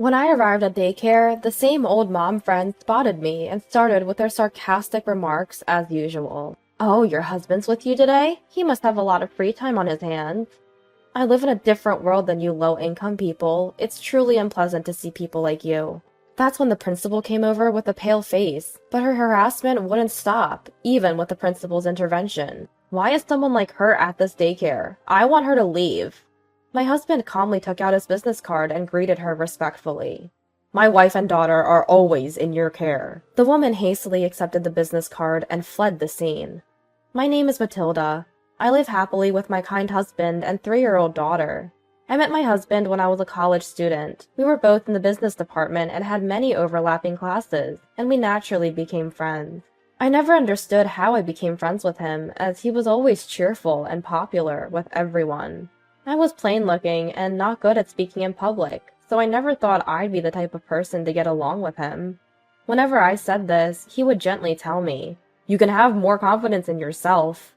When I arrived at daycare, the same old mom friend spotted me and started with her sarcastic remarks as usual. "Oh, your husband's with you today? He must have a lot of free time on his hands." "I live in a different world than you low-income people. It's truly unpleasant to see people like you." That's when the principal came over with a pale face, but her harassment wouldn't stop, even with the principal's intervention. "Why is someone like her at this daycare? I want her to leave." My husband calmly took out his business card and greeted her respectfully. "My wife and daughter are always in your care." The woman hastily accepted the business card and fled the scene. "My name is Matilda. I live happily with my kind husband and 3-year-old daughter. I met my husband when I was a college student. We were both in the business department and had many overlapping classes, and we naturally became friends. I never understood how I became friends with him, as he was always cheerful and popular with everyone. I was plain looking and not good at speaking in public, so I never thought I'd be the type of person to get along with him. Whenever I said this, he would gently tell me, "You can have more confidence in yourself."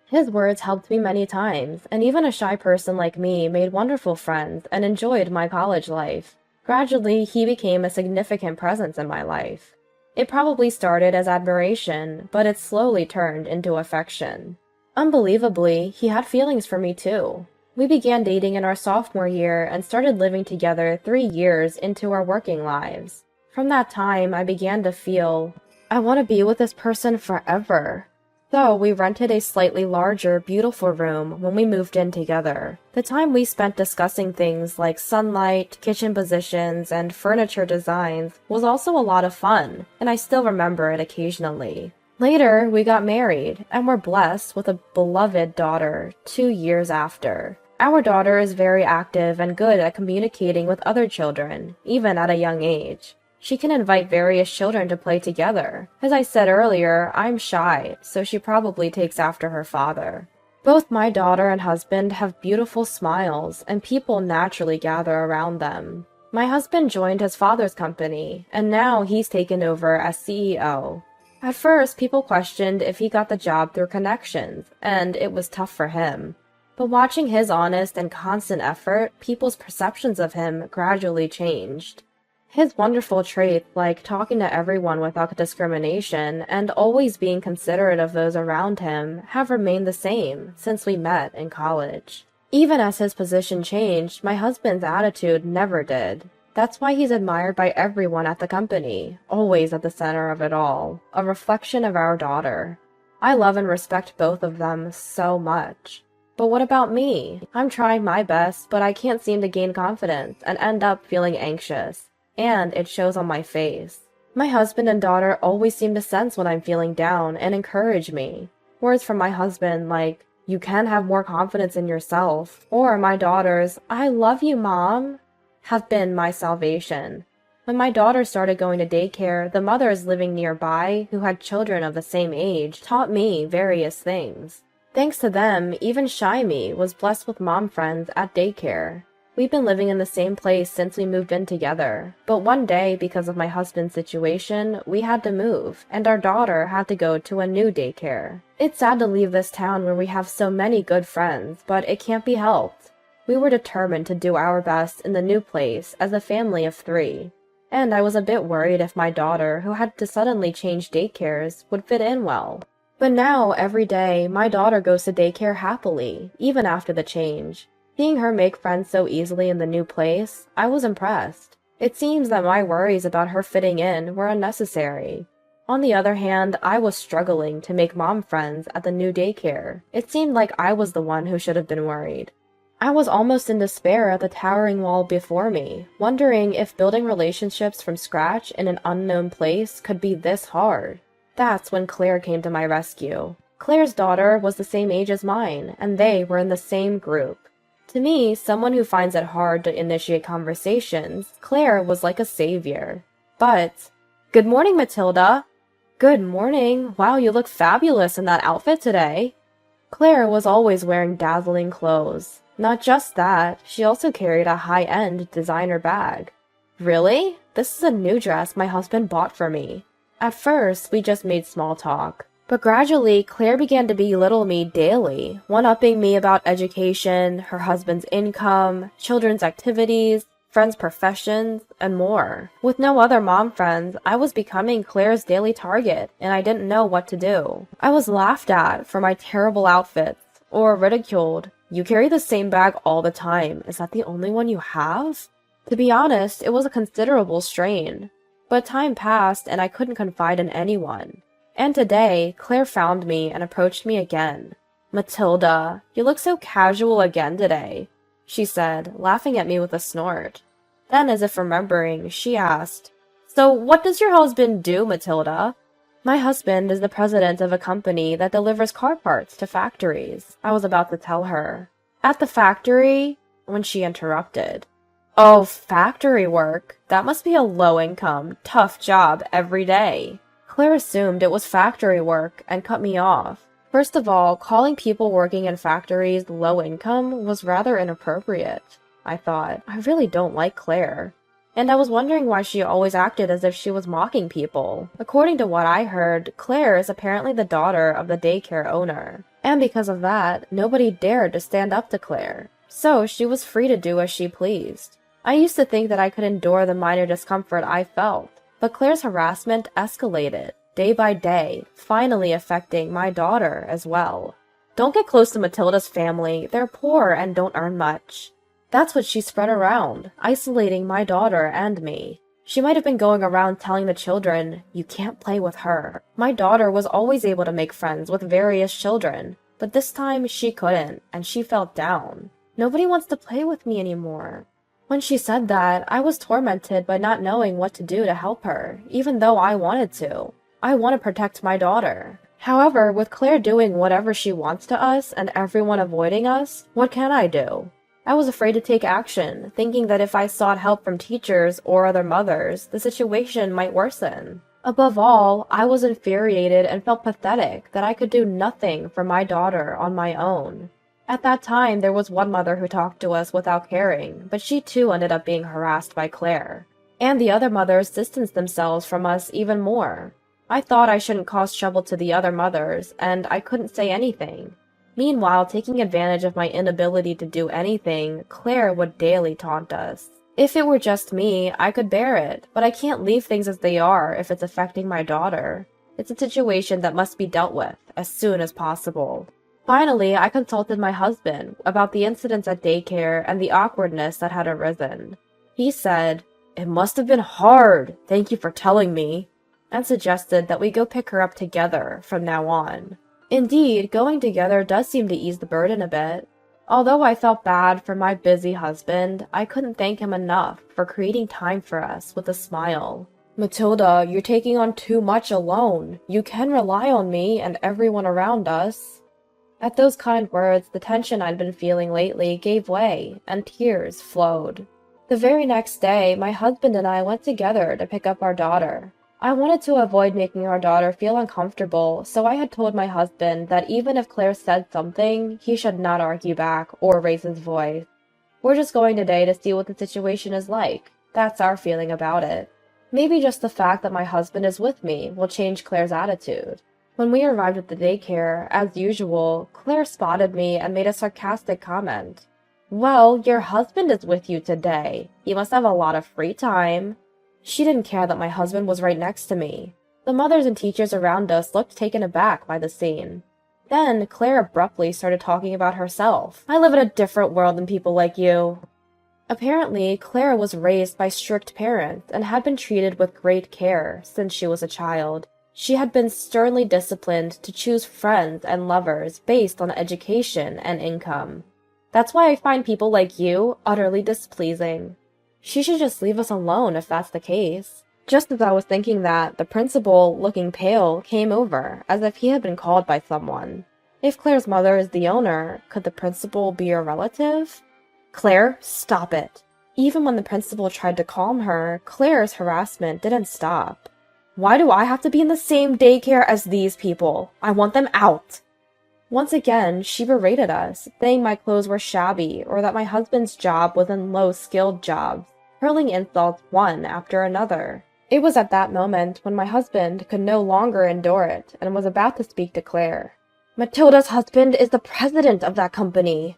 His words helped me many times, and even a shy person like me made wonderful friends and enjoyed my college life. Gradually, he became a significant presence in my life. It probably started as admiration, but it slowly turned into affection. Unbelievably, he had feelings for me too. We began dating in our sophomore year and started living together 3 years into our working lives. From that time, I began to feel, I want to be with this person forever. So we rented a slightly larger, beautiful room when we moved in together. The time we spent discussing things like sunlight, kitchen positions, and furniture designs was also a lot of fun, and I still remember it occasionally. Later, we got married, and were blessed with a beloved daughter 2 years after. Our daughter is very active and good at communicating with other children, even at a young age. She can invite various children to play together. As I said earlier, I'm shy, so she probably takes after her father. Both my daughter and husband have beautiful smiles, and people naturally gather around them. My husband joined his father's company, and now he's taken over as CEO. At first, people questioned if he got the job through connections, and it was tough for him. But watching his honest and constant effort, people's perceptions of him gradually changed. His wonderful traits, like talking to everyone without discrimination and always being considerate of those around him, have remained the same since we met in college. Even as his position changed, my husband's attitude never did. That's why he's admired by everyone at the company, always at the center of it all, a reflection of our daughter. I love and respect both of them so much. But what about me? I'm trying my best, but I can't seem to gain confidence and end up feeling anxious. And it shows on my face. My husband and daughter always seem to sense when I'm feeling down and encourage me. Words from my husband like, "You can have more confidence in yourself," or my daughter's, "I love you, Mom," have been my salvation. When my daughter started going to daycare, the mothers living nearby, who had children of the same age, taught me various things. Thanks to them, even shy me was blessed with mom friends at daycare. We've been living in the same place since we moved in together, but one day, because of my husband's situation, we had to move, and our daughter had to go to a new daycare. It's sad to leave this town where we have so many good friends, but it can't be helped. We were determined to do our best in the new place as a family of 3, and I was a bit worried if my daughter, who had to suddenly change daycares, would fit in well. But now, every day, my daughter goes to daycare happily, even after the change. Seeing her make friends so easily in the new place, I was impressed. It seems that my worries about her fitting in were unnecessary. On the other hand, I was struggling to make mom friends at the new daycare. It seemed like I was the one who should have been worried. I was almost in despair at the towering wall before me, wondering if building relationships from scratch in an unknown place could be this hard. That's when Claire came to my rescue. Claire's daughter was the same age as mine, and they were in the same group. To me, someone who finds it hard to initiate conversations, Claire was like a savior. But, "Good morning, Matilda." "Good morning. Wow, you look fabulous in that outfit today." Claire was always wearing dazzling clothes. Not just that, she also carried a high-end designer bag. "Really? This is a new dress my husband bought for me." At first, we just made small talk. But gradually, Claire began to belittle me daily, one-upping me about education, her husband's income, children's activities. friends' professions, and more. With no other mom friends, I was becoming Claire's daily target, and I didn't know what to do. I was laughed at for my terrible outfits, or ridiculed. You carry the same bag all the time. Is that the only one you have? To be honest, it was a considerable strain. But time passed and I couldn't confide in anyone. And today, Claire found me and approached me again. "Matilda, you look so casual again today," she said, laughing at me with a snort. Then, as if remembering, she asked, "So what does your husband do, Matilda?" "My husband is the president of a company that delivers car parts to factories," I was about to tell her. "At the factory?" when she interrupted. "Oh, factory work. That must be a low-income, tough job every day." Claire assumed it was factory work and cut me off. First of all, calling people working in factories low income was rather inappropriate, I thought. I really don't like Claire. And I was wondering why she always acted as if she was mocking people. According to what I heard, Claire is apparently the daughter of the daycare owner. And because of that, nobody dared to stand up to Claire. So she was free to do as she pleased. I used to think that I could endure the minor discomfort I felt, but Claire's harassment escalated, day by day, finally affecting my daughter as well. "Don't get close to Matilda's family. They're poor and don't earn much." That's what she spread around, isolating my daughter and me. She might have been going around telling the children, "You can't play with her." My daughter was always able to make friends with various children, but this time she couldn't, and she felt down. "Nobody wants to play with me anymore." When she said that, I was tormented by not knowing what to do to help her, even though I wanted to. I want to protect my daughter. However, with Claire doing whatever she wants to us and everyone avoiding us, what can I do? I was afraid to take action, thinking that if I sought help from teachers or other mothers, the situation might worsen. Above all, I was infuriated and felt pathetic that I could do nothing for my daughter on my own. At that time, there was one mother who talked to us without caring, but she too ended up being harassed by Claire. And the other mothers distanced themselves from us even more. I thought I shouldn't cause trouble to the other mothers, and I couldn't say anything. Meanwhile, taking advantage of my inability to do anything, Claire would daily taunt us. If it were just me, I could bear it, but I can't leave things as they are if it's affecting my daughter. It's a situation that must be dealt with as soon as possible. Finally, I consulted my husband about the incidents at daycare and the awkwardness that had arisen. He said, "It must have been hard, thank you for telling me," and suggested that we go pick her up together from now on. Indeed, going together does seem to ease the burden a bit. Although I felt bad for my busy husband, I couldn't thank him enough for creating time for us with a smile. "Matilda, you're taking on too much alone. You can rely on me and everyone around us." At those kind words, the tension I'd been feeling lately gave way, and tears flowed. The very next day, my husband and I went together to pick up our daughter. I wanted to avoid making our daughter feel uncomfortable, so I had told my husband that even if Claire said something, he should not argue back or raise his voice. "We're just going today to see what the situation is like. That's our feeling about it. Maybe just the fact that my husband is with me will change Claire's attitude." When we arrived at the daycare, as usual, Claire spotted me and made a sarcastic comment. "Well, your husband is with you today. You must have a lot of free time." She didn't care that my husband was right next to me. The mothers and teachers around us looked taken aback by the scene. Then, Claire abruptly started talking about herself. "I live in a different world than people like you." Apparently, Claire was raised by strict parents and had been treated with great care since she was a child. She had been sternly disciplined to choose friends and lovers based on education and income. That's why I find people like you utterly displeasing. She should just leave us alone if that's the case. Just as I was thinking that, the principal, looking pale, came over, as if he had been called by someone. If Claire's mother is the owner, could the principal be a relative? "Claire, stop it." Even when the principal tried to calm her, Claire's harassment didn't stop. "Why do I have to be in the same daycare as these people? I want them out." Once again, she berated us, saying my clothes were shabby or that my husband's job was in low-skilled jobs, hurling insults one after another. It was at that moment when my husband could no longer endure it and was about to speak to Claire. "Matilda's husband is the president of that company."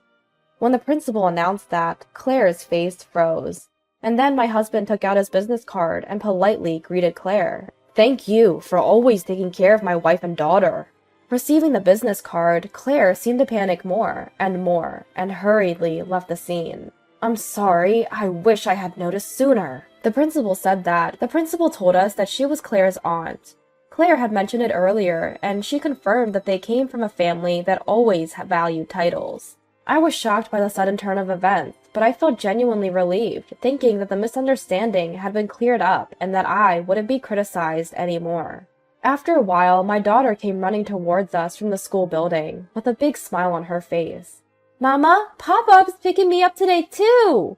When the principal announced that, Claire's face froze. And then my husband took out his business card and politely greeted Claire. "Thank you for always taking care of my wife and daughter." Receiving the business card, Claire seemed to panic more, and hurriedly left the scene. "I'm sorry, I wish I had noticed sooner." The principal said that. The principal told us that she was Claire's aunt. Claire had mentioned it earlier, and she confirmed that they came from a family that always valued titles. I was shocked by the sudden turn of events, but I felt genuinely relieved, thinking that the misunderstanding had been cleared up and that I wouldn't be criticized anymore. After a while, my daughter came running towards us from the school building, with a big smile on her face. "Mama, Pop-Up's picking me up today too!"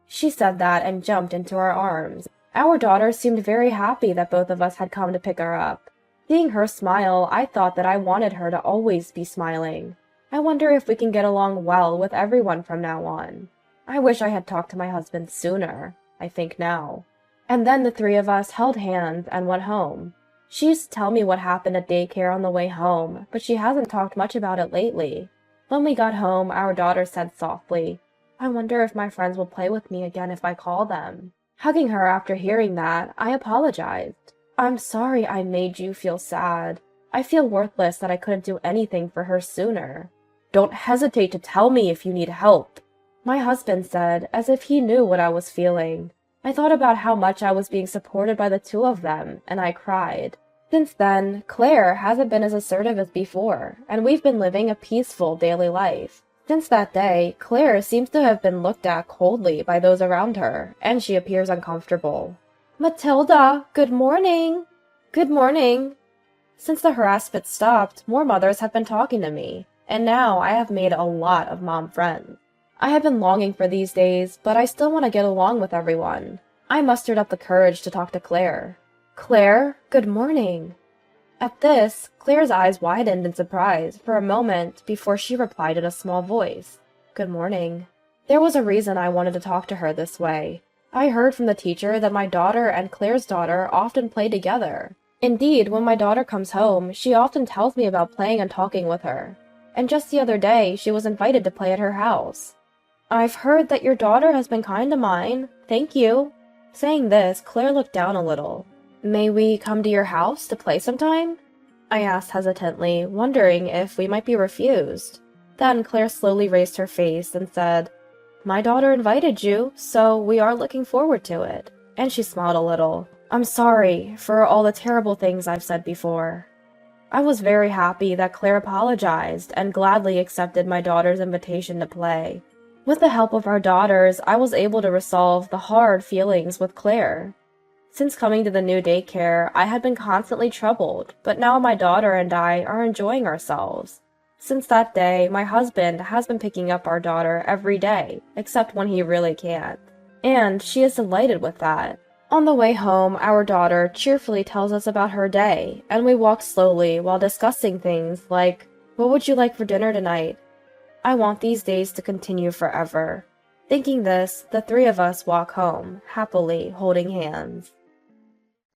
She said that and jumped into our arms. Our daughter seemed very happy that both of us had come to pick her up. Seeing her smile, I thought that I wanted her to always be smiling. I wonder if we can get along well with everyone from now on. I wish I had talked to my husband sooner, I think now. And then the three of us held hands and went home. She used to tell me what happened at daycare on the way home, but she hasn't talked much about it lately. When we got home, our daughter said softly, "I wonder if my friends will play with me again if I call them." Hugging her after hearing that, I apologized. "I'm sorry I made you feel sad. I feel worthless that I couldn't do anything for her sooner." "Don't hesitate to tell me if you need help," my husband said, as if he knew what I was feeling. I thought about how much I was being supported by the two of them, and I cried. Since then, Claire hasn't been as assertive as before, and we've been living a peaceful daily life. Since that day, Claire seems to have been looked at coldly by those around her, and she appears uncomfortable. "Matilda, good morning." "Good morning." Since the harassment stopped, more mothers have been talking to me, and now I have made a lot of mom friends. I have been longing for these days, but I still want to get along with everyone. I mustered up the courage to talk to Claire. "Claire, good morning." At this, Claire's eyes widened in surprise for a moment before she replied in a small voice, "Good morning." There was a reason I wanted to talk to her this way. I heard from the teacher that my daughter and Claire's daughter often play together. Indeed, when my daughter comes home, she often tells me about playing and talking with her. And just the other day, she was invited to play at her house. "I've heard that your daughter has been kind to mine. Thank you." Saying this, Claire looked down a little. "May we come to your house to play sometime?" I asked hesitantly, wondering if we might be refused. Then Claire slowly raised her face and said, "My daughter invited you, so we are looking forward to it." And she smiled a little. "I'm sorry for all the terrible things I've said before." I was very happy that Claire apologized and gladly accepted my daughter's invitation to play. With the help of our daughters, I was able to resolve the hard feelings with Claire. Since coming to the new daycare, I had been constantly troubled, but now my daughter and I are enjoying ourselves. Since that day, my husband has been picking up our daughter every day, except when he really can't. And she is delighted with that. On the way home, our daughter cheerfully tells us about her day, and we walk slowly while discussing things like, "What would you like for dinner tonight?" I want these days to continue forever. Thinking this, the three of us walk home, happily holding hands.